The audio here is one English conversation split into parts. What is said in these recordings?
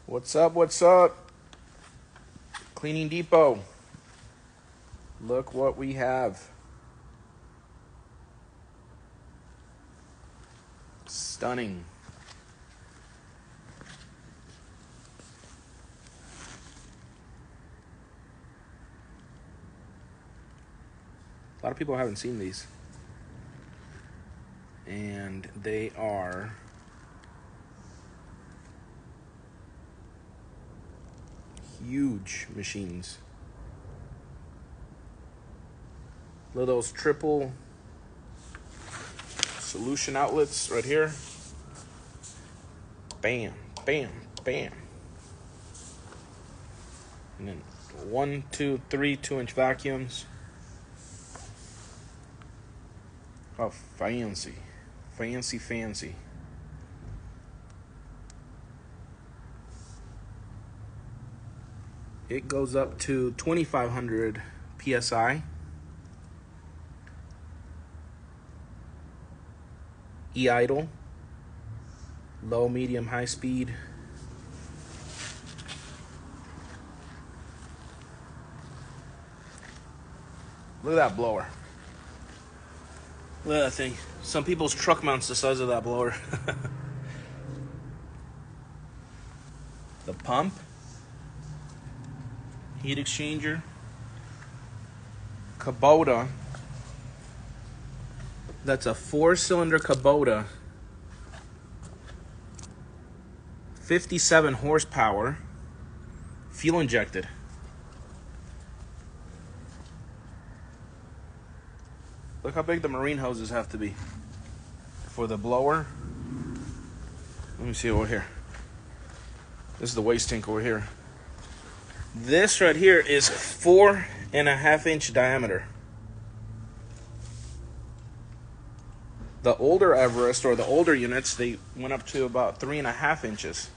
What's up? What's up? Cleaning Depot. Look what we have. Stunning. A lot of people haven't seen these. And they are huge machines. Look at those triple solution outlets right here. Bam, bam, bam. And then 1, 2, 3 2-inch vacuums. Oh, fancy. Fancy. It goes up to 2,500 PSI. E-idle. Low, medium, high speed. Look at that blower. Look at that thing. Some people's truck mount's the size of that blower. The pump. Heat exchanger. Kubota. That's a 4-cylinder Kubota. 57 horsepower. Fuel injected. Look how big the marine hoses have to be for the blower. Let me see over here. This is the waste tank over here. This right here is 4.5-inch diameter. The older Everest, or the older units, they went up to about 3.5 inches.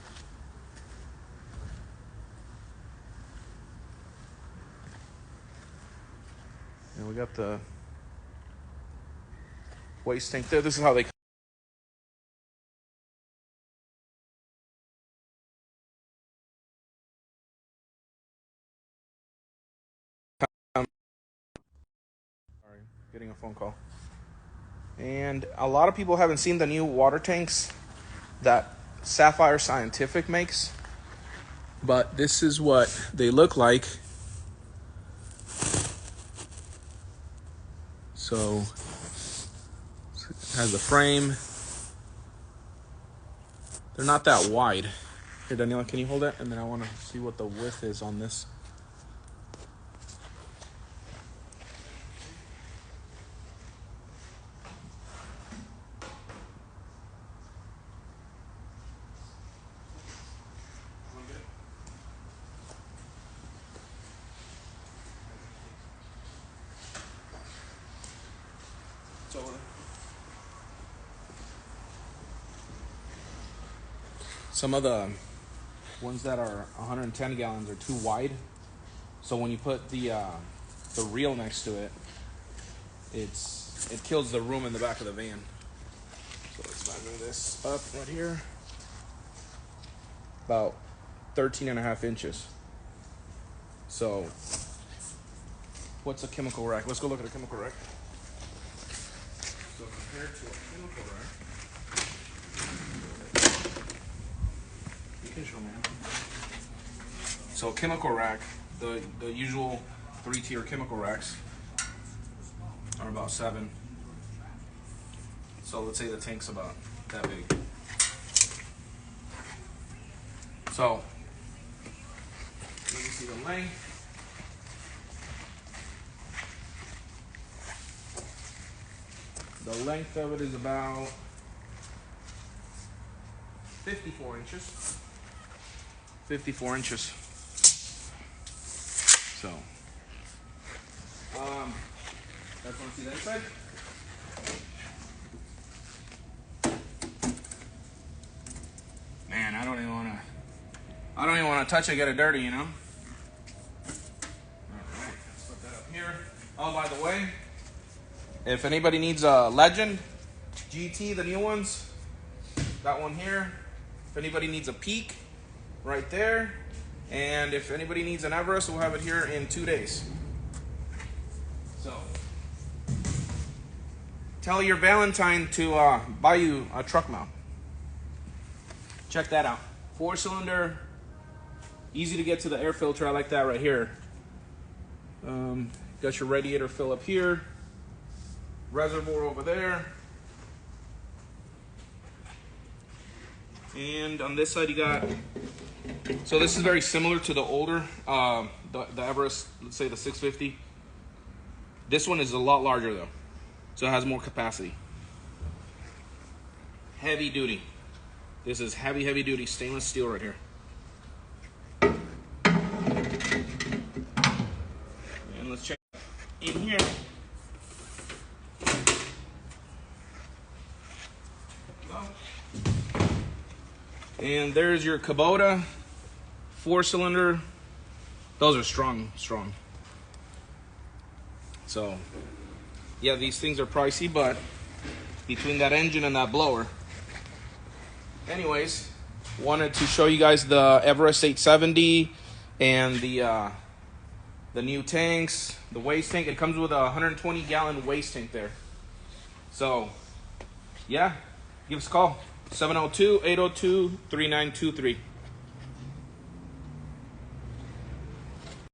And we got the waste tank there. This is how they come. Sorry, getting a phone call. And a lot of people haven't seen the new water tanks that Sapphire Scientific makes, but this is what they look like. So it has a frame. They're not that wide. Here, Daniela, can you hold it? And then I want to see what the width is on this. It's over there. Some of the ones that are 110 gallons are too wide, so when you put the reel next to it, it kills the room in the back of the van. So let's measure this up right here. About 13.5 inches. So what's a chemical rack? Let's go look at a chemical rack. So compared to a chemical rack, you can show me. So a chemical rack, the usual 3-tier chemical racks are about 7. So let's say the tank's about that big. So let me see the length. The length of it is about 54 inches. 54 inches. So, guys want to see that inside? Man, I don't even want to touch it, get it dirty, you know? All right, let's put that up here. Oh, by the way, if anybody needs a Legend GT, the new ones, that one here. If anybody needs a Peak, right there. And if anybody needs an Everest, we'll have it here in 2 days. So tell your Valentine to buy you a truck mount. Check that out. 4-cylinder, easy to get to the air filter. I like that right here. Got your radiator fill up here, reservoir over there, and on this side you got, so this is very similar to the older the Everest, let's say the 650. This one is a lot larger though, so it has more capacity. Heavy duty. This is heavy duty stainless steel right here. And let's check in here. And there's your Kubota 4-cylinder. Those are strong. So yeah, these things are pricey, but between that engine and that blower. Anyways, wanted to show you guys the Everest 870 and the new tanks, the waste tank. It comes with a 120-gallon waste tank there. So yeah, give us a call, 702-802-3923.